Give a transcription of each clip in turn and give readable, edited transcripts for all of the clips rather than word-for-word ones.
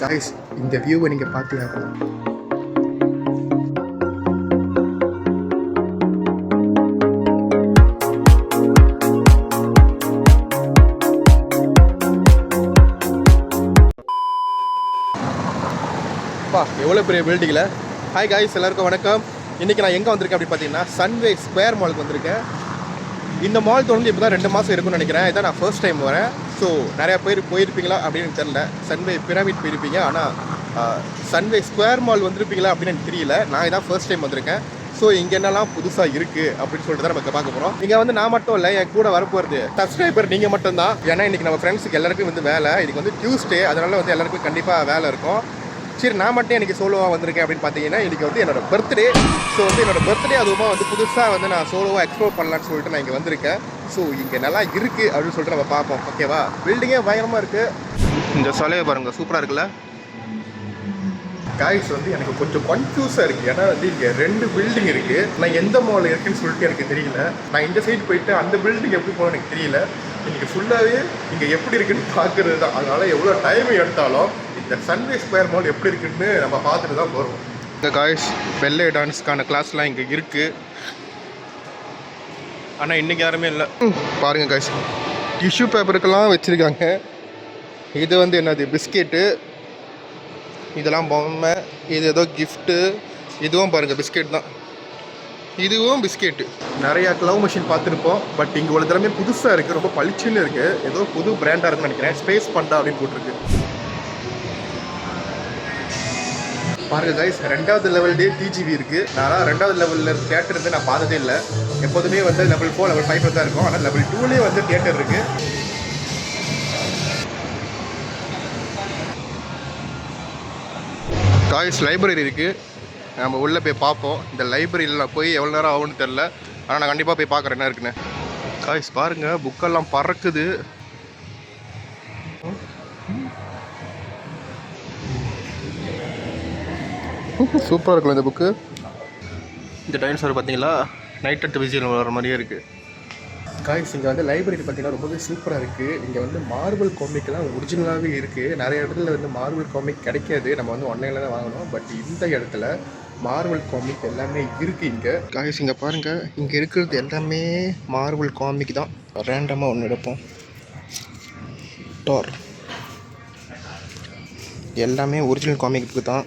Guys இந்த வியூவை நீங்கள் பார்த்தே ஆகணும். எவ்வளோ பெரிய பில்டிங்கில். ஹாய் காய்ஸ், எல்லாருக்கும் வணக்கம். இன்றைக்கி நான் எங்கே வந்திருக்கேன் அப்படின்னு பார்த்தீங்கன்னா சன்வே ஸ்கொயர் மாலுக்கு வந்திருக்கேன். இந்த மால் தொடர்ந்து இப்போ தான் 2 மாதம் இருக்குன்னு நினைக்கிறேன். இதான் நான் ஃபர்ஸ்ட் டைம் வரேன். ஸோ நிறையா பேர் போயிருப்பீங்களா அப்படின்னு தெரில. சன்வே பிரமிட் போயிருப்பீங்க, ஆனால் சன்வே ஸ்கொயர் மால் வந்திருப்பீங்களா அப்படின்னு எனக்கு தெரியல. நான் இதான் ஃபர்ஸ்ட் டைம் வந்திருக்கேன். ஸோ இங்கே என்னெல்லாம் புதுசாக இருக்குது அப்படின்னு சொல்லிட்டு தான் நம்ம பார்க்க போகிறோம். இங்கே வந்து நான் மட்டும் இல்லை, என் கூட வரப்போகிறது சப்ஸ்கிரைபர் நீங்கள் மட்டும்தான். ஏன்னா இன்றைக்கி நம்ம ஃப்ரெண்ட்ஸுக்கு எல்லாருக்கும் வந்து வேலை. இதுக்கு வந்து டியூஸ்டே, அதனால் வந்து எல்லாருக்கும் கண்டிப்பாக வேலை இருக்கும். சரி, நான் மட்டும் எனக்கு சோலோவாக வந்திருக்கேன் அப்படின்னு பார்த்தீங்கன்னா இன்றைக்கி வந்து என்னோடய பர்த்டே. ஸோ வந்து என்னோடய பர்த்டே அதுவுமா வந்து புதுசாக வந்து நான் சோலோவாக எக்ஸ்ப்ளோர் பண்ணலான்னு சொல்லிட்டு நான் இங்கே வந்திருக்கேன். ஸோ இங்கே நல்லா இருக்குது அப்படின்னு சொல்லிட்டு நம்ம பார்ப்போம். ஓகேவா? பில்டிங்கே பயங்கரமாக இருக்குது. இந்த சாலையை பாருங்கள், சூப்பராக இருக்குல்ல. காய்ஸ் வந்து எனக்கு கொஞ்சம் கன்ஃபியூஸாக இருக்குது. ஏன்னா வந்து இங்கே 2 பில்டிங் இருக்குது. நான் எந்த மால் இருக்குன்னு சொல்லிட்டு எனக்கு தெரியல. நான் இந்த சைடு போயிட்டு அந்த பில்டிங் எப்படி போகணும்னு எனக்கு தெரியல. இன்றைக்கி ஃபுல்லாகவே இங்கே எப்படி இருக்குன்னு பார்க்குறது தான். அதனால் எவ்வளோ டைம் எடுத்தாலும் இந்த சன்வே ஸ்கொயர் மால் எப்படி இருக்குன்னு நம்ம பார்த்துட்டு தான் போகிறோம். இந்த காய்ஸ் பெல்லே டான்ஸ்க்கான கிளாஸ்லாம் இங்கே இருக்குது. ஆனால் இன்றைக்கி யாருமே இல்லை. பாருங்கள் காய்ஸ், டிஷ்யூ பேப்பருக்கெல்லாம் வச்சுருக்காங்க. இது வந்து என்னது, பிஸ்கெட்டு. இதெல்லாம் பொம்மை. இது ஏதோ கிஃப்ட்டு. இதுவும் பாருங்கள் பிஸ்கெட் தான். இதுவும் பிஸ்கெட்டு. நிறையா க்ளவ் மிஷின் பார்த்துருப்போம். பட் இங்கே ஒரு தடவை புதுசாக இருக்குது, ரொம்ப பளிச்சுன்னு இருக்குது. ஏதோ புது பிராண்டாக இருக்குன்னு நினைக்கிறேன். ஸ்பேஸ் பண்டா அப்படின்னு போட்டிருக்கு. பாருங்கள் கைஸ், 2வது லெவல்லே டிஜிவி இருக்குது. நான் 2வது லெவலில் தியேட்டர் இருந்து நான் பார்த்ததே இல்லை. எப்போதுமே வந்து லெவல் 4 லெவல் 5 தான் இருக்கும். ஆனால் லெவல் 2லேயே வந்து தியேட்டர் இருக்குது. காய்ஸ் லைப்ரரி இருக்குது. நம்ம உள்ளே போய் பார்ப்போம். இந்த லைப்ரரியில் நான் போய் எவ்வளோ நேரம் ஆகும்னு தெரில. ஆனால் நான் கண்டிப்பாக போய் பார்க்குறேன் என்ன இருக்குன்னு. காய்ஸ் பாருங்கள், புக்கெல்லாம் பறக்குது. சூப்பராக இருக்குல்ல இந்த புக்கு. இந்த டைனோசர் பார்த்தீங்களா, நைட் அட் விசில் வர மாதிரியே இருக்குது. காய்ஸ் இங்கே வந்து லைப்ரரி பார்த்தீங்கன்னா ரொம்பவே சூப்பராக இருக்குது. இங்கே வந்து மார்வல் காமிக்லாம் ஒரிஜினலாகவே இருக்குது. நிறைய இடத்துல வந்து மார்வல் காமிக் கிடைக்காது, நம்ம வந்து ஆன்லைனில் தான் வாங்கணும். பட் இந்த இடத்துல மார்வல் காமிக் எல்லாமே இருக்குது இங்கே. காய்ஸ் இங்கே பாருங்கள், இங்கே இருக்கிறது எல்லாமே மார்வல் காமிக் தான். ரேண்டமாக ஒன்று எடுப்போம். டார் எல்லாமே ஒரிஜினல் காமிக் புக்கு தான்.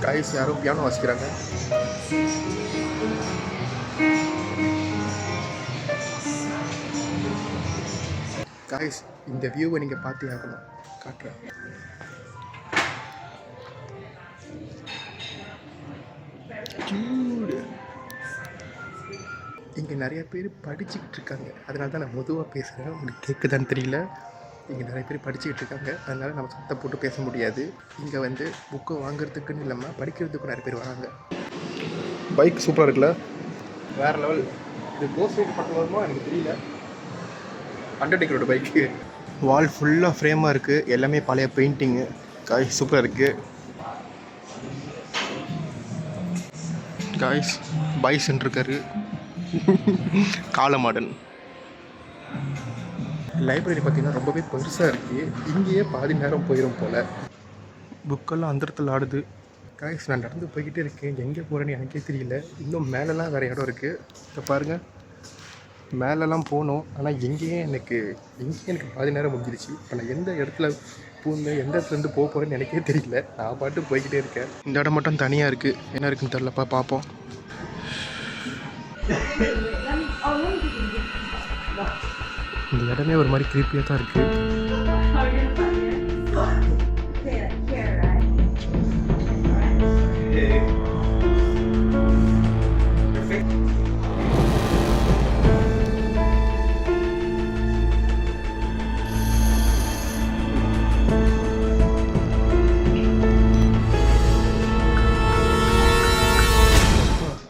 காய்ஸ் யாரும் பியானோ வாசிக்கிறாங்க. காய்ஸ் இந்த வியூவை நீங்கள் பார்த்தே ஆகணும், காட்டுறேன். இங்கே நிறைய பேர் படிச்சுக்கிட்டு இருக்காங்க. அதனால தான் நான் மெதுவாக பேசுகிறேன். உங்களுக்கு கேட்குதான்னு தெரியல. இங்கே நிறைய பேர் படிச்சுக்கிட்டு இருக்காங்க, அதனால் நம்ம சத்தம் போட்டு பேச முடியாது. இங்கே வந்து புக்கை வாங்குறதுக்குன்னு இல்லாமல் படிக்கிறதுக்கும் நிறைய பேர் வராங்க. பைக் சூப்பராக இருக்குல்ல, வேறு லெவல். இது கோஸ் ரைட் பக்கம் வருமோ எனக்கு தெரியல. அண்டர்டேக்கரோட பைக்கு. வால் ஃபுல்லாக ஃப்ரேமாக இருக்குது. எல்லாமே பழைய பெயிண்டிங்கு. காய்ஸ் சூப்பராக இருக்குது. காய்ஸ் பைசன் இருக்காரு. காலமாடன். லைப்ரரி பார்த்திங்கன்னா ரொம்பவே பெருசாக இருக்குது. இங்கேயே பாதி நேரம் போயிடும் போல். புக்கெல்லாம் அந்த இடத்துல ஆடுது. காய்ஸ் நான் நடந்து போய்கிட்டே இருக்கேன். எங்கே போகிறேன்னு எனக்கே தெரியல. இன்னும் மேலெலாம் வேறு இடம் இருக்குது. இப்போ பாருங்கள், மேலெலாம் போகணும். ஆனால் எங்கேயே எனக்கு பாதி நேரம் முடிஞ்சிருச்சு. இப்போ நான் எந்த இடத்துல எந்த இடத்துலேருந்து போக போகிறேன்னு எனக்கே தெரியல. நான் பாட்டு போய்கிட்டே இருக்கேன். இந்த இடம் மட்டும் தனியாக இருக்குது. என்ன இருக்குன்னு தெரிலப்பா, பார்ப்போம். இந்த இடமே ஒரு மாதிரி கிரீப்பியாக தான் இருக்குது.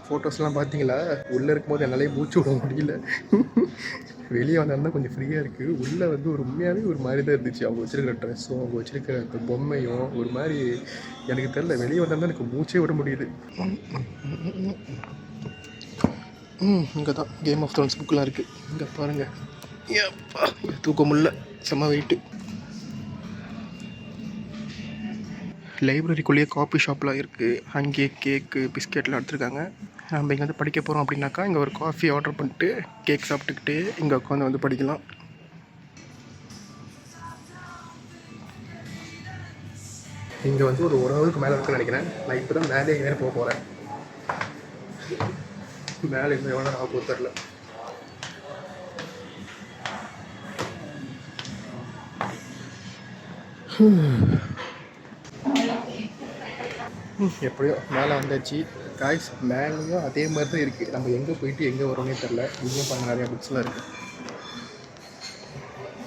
ஃபோட்டோஸ்லாம் பார்த்தீங்களா? உள்ளே இருக்கும்போது என்னாலே மூச்சு விட முடியல. வெளியே வந்தால் கொஞ்சம் ஃப்ரீயாக இருக்குது. உள்ளே வந்து ஒரு உண்மையாகவே ஒரு மாதிரி தான் இருந்துச்சு. அவங்க வச்சுருக்கிற ட்ரெஸ்ஸும் அவங்க வச்சுருக்கிற அந்த பொம்மையும் ஒரு மாதிரி எனக்கு தெரில. வெளியே வந்தால் எனக்கு மூச்சே விட முடியுது. இங்கே தான் கேம் ஆஃப் த்ரோன்ஸ் புக்கெலாம் இருக்குது. இங்கே பாருங்கள். ஏப்பா தூக்க முடியல. செம்ம வெயிட்டு. லைப்ரரிக்குள்ளேயே காஃபி ஷாப்லாம் இருக்குது. அங்கேயே கேக்கு பிஸ்கெட்லாம் எடுத்துருக்காங்க. நம்ம இங்கே வந்து படிக்க போகிறோம் அப்படின்னாக்கா இங்கே ஒரு காஃபி ஆர்டர் பண்ணிட்டு கேக் சாப்பிட்டுக்கிட்டே இங்கே உட்காந்து வந்து படிக்கலாம். இங்கே வந்து ஒரு ஹவருக்கு மேலே இருக்குன்னு நினைக்கிறேன். நான் இப்போ தான் மேலே ஏறி போக போகிறேன். மேலே இன்னும் எவ்வளோ நேரம் ஆகும் தெரில. எப்படியோ மேலே வந்தாச்சு காய்ஸ். மேலேயும் அதே மாதிரி தான் இருக்குது. நம்ம எங்கே போயிட்டு எங்கே வரோன்னே தெரில. இங்கேயும் பண்ண நிறையா புக்ஸ்லாம் இருக்குது.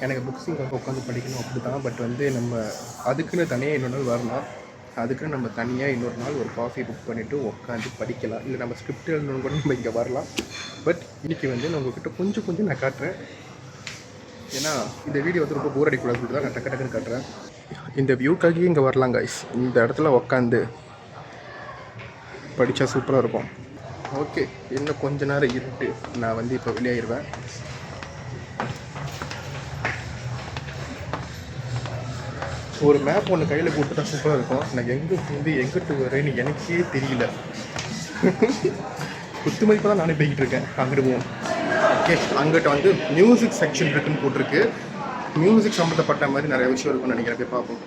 எனக்கு புக்ஸ் இங்கே உட்காந்து படிக்கணும் அப்படி தான். பட் வந்து நம்ம அதுக்குன்னு தனியாக இன்னொரு நாள் வரலாம். அதுக்குன்னு நம்ம தனியாக இன்னொரு நாள் ஒரு காஃபி புக் பண்ணிவிட்டு உட்காந்து படிக்கலாம். இல்லை நம்ம ஸ்கிரிப்ட் எழுதணும் கூட நம்ம இங்கே வரலாம். பட் இன்றைக்கி வந்து நான் உங்கள்கிட்ட கொஞ்சம் நான் காட்டுறேன். ஏன்னா இந்த வீடியோ வந்து ரொம்ப போர் அடிக்கூடாது சொல்லிட்டு தான் நான் டக்குன்னு காட்டுறேன். இந்த வியூக்காகவே இங்கே வரலாம் காய்ஸ். இந்த இடத்துல உட்காந்து படித்தா சூப்பராக இருக்கும். ஓகே, இன்னும் கொஞ்ச நேரம் இருட்டு நான் வந்து இப்போ வெளியாகிடுவேன். ஒரு மேப் ஒன்று கையில் போட்டு தான் சூப்பராக இருக்கும். நான் எங்கே வந்து எங்கிட்டு வரேன்னு எனக்கே தெரியல. குத்து மதிப்பாக தான் நானே போய்கிட்டு இருக்கேன். அங்கிட்டு போவோம். ஓகே, அங்கிட்ட வந்து மியூசிக் செக்ஷன் இருக்குன்னு போட்டிருக்கு. மியூசிக் சம்மந்தப்பட்ட மாதிரி நிறைய விஷயம் இருக்குன்னு நினைக்கிறேன். போய் பார்ப்போம்.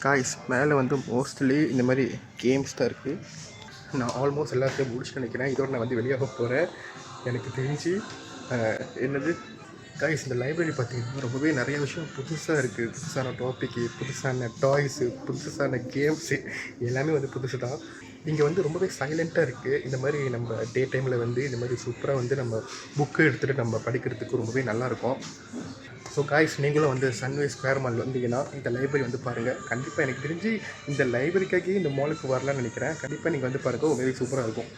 காய்ஸ் மேலே வந்து மோஸ்ட்லி இந்த மாதிரி கேம்ஸ் தான் இருக்குது. நான் ஆல்மோஸ்ட் எல்லாத்தையும் முடிச்சுட்டு நினைக்கிறேன். இதோட நான் வந்து வெளியாக போகிறேன். எனக்கு தெரிஞ்சு என்னது காய்ஸ், இந்த லைப்ரரி பார்த்திங்கன்னா ரொம்பவே நிறைய விஷயம் புதுசாக இருக்குது. புதுசான டாப்பிக்கு, புதுசான டாய்ஸு, புதுசான கேம்ஸு எல்லாமே வந்து புதுசு தான். இங்கே வந்து ரொம்பவே சைலண்ட்டாக இருக்குது. இந்த மாதிரி நம்ம டே டைமில் வந்து இந்த மாதிரி சூப்பராக வந்து நம்ம புக்கு எடுத்துகிட்டு நம்ம படிக்கிறதுக்கு ரொம்பவே நல்லாயிருக்கும். ஸோ காய்ஸ், நீங்களும் வந்து சன்வே ஸ்கொயர் மால் வந்தீங்கன்னா இந்த லைப்ரரி வந்து பாருங்கள். கண்டிப்பாக எனக்கு தெரிஞ்சு இந்த லைப்ரரிக்காகவே இந்த மாலுக்கு வரலான்னு நினைக்கிறேன். கண்டிப்பாக நீங்கள் வந்து பாருங்கள், ரொம்பவே சூப்பராக இருக்கும்.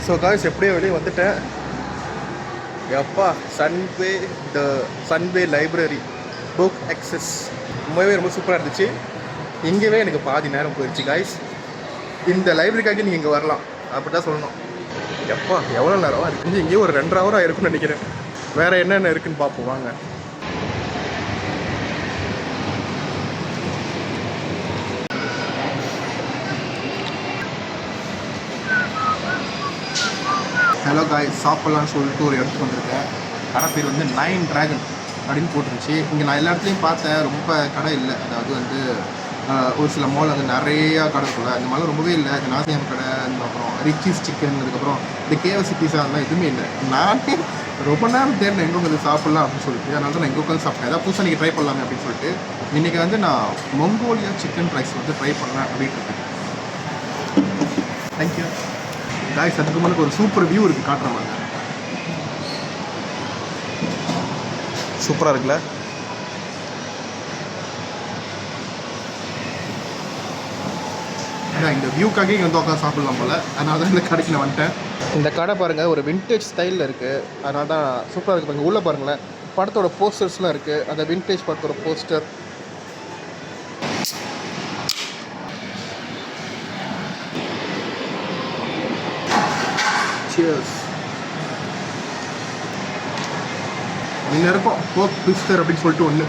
ஸோ காய்ஸ், எப்படியோ வெளியே வந்துட்டேன். எப்பா சன்வே லைப்ரரி புக் அக்சஸ் ரொம்ப சூப்பராக இருந்துச்சு. இங்கேவே எனக்கு பாதி நேரம் போயிடுச்சு காய்ஸ். இந்த லைப்ரரிக்காக நீங்கள் இங்கே வரலாம் அப்படி தான் சொல்லணும். எப்பா எவ்வளோ நேரம் இருக்குது? இங்கேயே ஒரு 2.5 ஹவர் இருக்குன்னு நினைக்கிறேன். வேறு என்னென்ன இருக்குதுன்னு பார்ப்போம் வாங்க. ஹலோ காய்ஸ், சாப்பிட்லான்னு சொல்லிட்டு ஒரு இடத்துக்கு வந்திருக்கேன். கடை பேர் வந்து 9 டிராகன் அப்படின்னு போட்டுருச்சு. இங்கே நான் எல்லா இடத்துலையும் பார்த்தேன், ரொம்ப கடை இல்லை. அதாவது வந்து ஒரு சில மால் வந்து நிறையா கடை இருக்குல்ல, இந்த மாதிரிலாம் ரொம்பவே இல்லை. இந்த நாசியம் கடை, அப்புறம் ரிச்சிஸ் சிக்கன், அதுக்கப்புறம் இந்த கேஎஃப்சி பீஸா, அதெல்லாம் எதுவுமே இல்லை. நானே ரொம்ப நேரம் தேடினேன் எங்கே வந்து சாப்பிட்லாம் அப்படின்னு சொல்லிட்டு. அதனால தான் நான் எங்கே உட்காந்து சாப்பிட்டேன். ஏதாவது புதுசாக நீங்கள் ட்ரை பண்ணலாமே அப்படின்னு சொல்லிட்டு இன்றைக்கி வந்து நான் மங்கோலியா சிக்கன் ரைஸ் வந்து ட்ரை பண்ணேன் அப்படின்னு இருக்கேன். Thank you guys. அதுக்கு முன்னாடி ஒரு சூப்பர் வியூ இருக்குது, காட்டுற மாதிரி. சூப்பராக இருக்குல்ல? இந்த வியூக்காக இங்கே வந்து உட்காந்து சாப்பிட்லாம் போல். அதனால தான் இந்த கடைக்கு நான் வந்துட்டேன். இந்த கடை பாருங்கள், ஒரு வின்டேஜ் ஸ்டைலில் இருக்குது. அதனால தான் சூப்பராக இருக்குது. பாருங்கள், உள்ளே பாருங்களேன், படத்தோட போஸ்டர்ஸ்லாம் இருக்குது. அந்த வின்டேஜ் படத்தோட போஸ்டர். சியர்ஸ். இன்னும் இருக்கும் போக் பிஸ்டர் அப்படின்னு சொல்லிட்டு ஒன்று,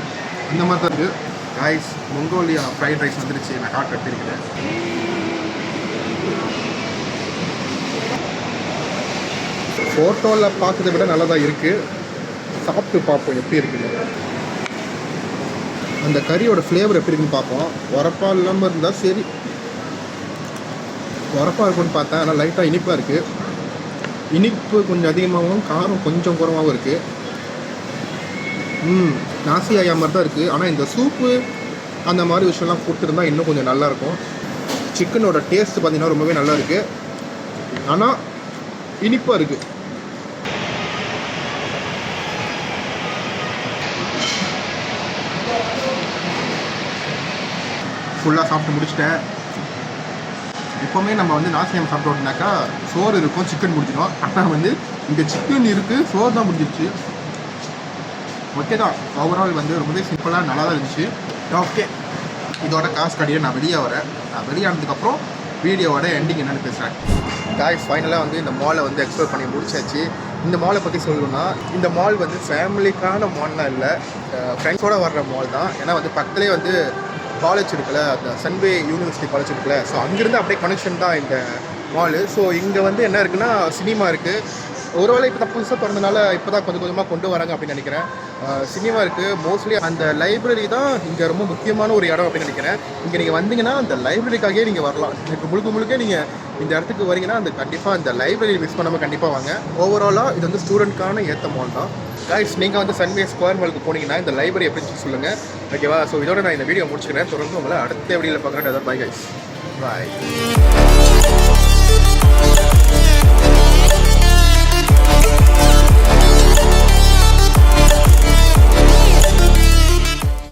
அந்த மாதிரி தான் இருக்குது. காய்ஸ், மங்கோலியா ஃப்ரைட் ரைஸ் வந்துருச்சு. நான் காட்டு எடுத்துருக்கிறேன். ஃபோட்டோவில் பார்க்கறத விட நல்லா தான் இருக்குது. சாப்பிட்டு பார்ப்போம் எப்படி இருக்குது. அந்த கறியோட ஃப்ளேவர் எப்படி இருக்குன்னு பார்ப்போம். உரப்பாக இல்லாமல் இருந்தால் சரி. உரப்பாக இருக்குன்னு பார்த்தேன், ஆனால் லைட்டாக இனிப்பாக இருக்குது. இனிப்பு கொஞ்சம் அதிகமாகவும் காரம் கொஞ்சம் குறவாகவும் இருக்குது. நாசி ஆயா மாதிரி தான் இருக்குது. ஆனால் இந்த சூப்பு அந்த மாதிரி விஷயம்லாம் கொடுத்துருந்தா இன்னும் கொஞ்சம் நல்லாயிருக்கும். சிக்கனோட டேஸ்ட் பார்த்திங்கன்னா ரொம்பவே நல்லா இருக்குது. ஆனால் இனிப்பாக இருக்குது. ஃபுல்லாக சாப்பிட்டு முடிச்சிட்டேன். எப்போவுமே நம்ம வந்து நாசியம் சாப்பிட்டோம்னாக்கா சோறு இருக்கும், சிக்கன் முடிச்சிடும். ஆனால் வந்து இங்கே சிக்கன் இருக்குது, சோறு தான் முடிஞ்சிருச்சு. ஓகே தான், ஓவரால் வந்து ரொம்பவே சிம்பிளாக நல்லா தான் இருந்துச்சு. ஓகே, இதோட காசு கட்டிட்டு நான் வெளியே வரேன். நான் வெளியே ஆனதுக்கப்புறம் வீடியோவோட எண்டிங் என்னென்னு பேசுகிறேன். காய்ஸ் ஃபைனலாக வந்து இந்த மாலை வந்து எக்ஸ்ப்ளோர் பண்ணி முடிச்சாச்சு. இந்த மாலை பற்றி சொல்லணும்னா இந்த மால் வந்து ஃபேமிலிக்கான மால்லாம் இல்லை, ஃப்ரெண்ட்ஸோடு வர்ற மால் தான். ஏன்னா வந்து பக்கத்துலேயே வந்து காலேஜ் இருக்குல்ல, அந்த சன்வே யூனிவர்சிட்டி காலேஜ் இருக்குல்ல, ஸோ அங்கேருந்து அப்படியே கனெக்ஷன் தான் இந்த மாலு. ஸோ இங்கே வந்து என்ன இருக்குன்னா சினிமா இருக்குது. ஒருவேளை இப்போ தான் புதுசாக பிறந்தனால இப்போ தான் கொஞ்சம் கொஞ்சமாக கொண்டு வராங்க அப்படின்னு நினைக்கிறேன். சினிமா இருக்குது. மோஸ்ட்லி அந்த லைப்ரரி தான் இங்கே ரொம்ப முக்கியமான ஒரு இடம் அப்படின்னு நினைக்கிறேன். இங்கே நீங்கள் வந்தீங்கன்னா அந்த லைப்ரரிக்காகவே நீங்கள் வரலாம். இப்போ முழுக்க நீங்கள் இந்த இடத்துக்கு வரீங்கன்னா அந்த கண்டிப்பாக அந்த லைப்ரரி மிஸ் பண்ணாமல் கண்டிப்பாக வாங்க. ஓவராலாக இது வந்து ஸ்டூடெண்ட்கான ஏற்ற மால் தான். கைஸ் நீங்கள் வந்து சன்வே ஸ்கொயர் மாலுக்கு போனீங்கன்னா இந்த லைப்ரரி எப்படின்னு சொல்லுங்கள், ஓகேவா? ஸோ இதோட நான் இந்த வீடியோ முடிச்சுக்கிறேன். தொடர்ந்து உங்களை அடுத்த வீடியோவில் பார்க்குறேன். பாய் கைஸ், பாய்.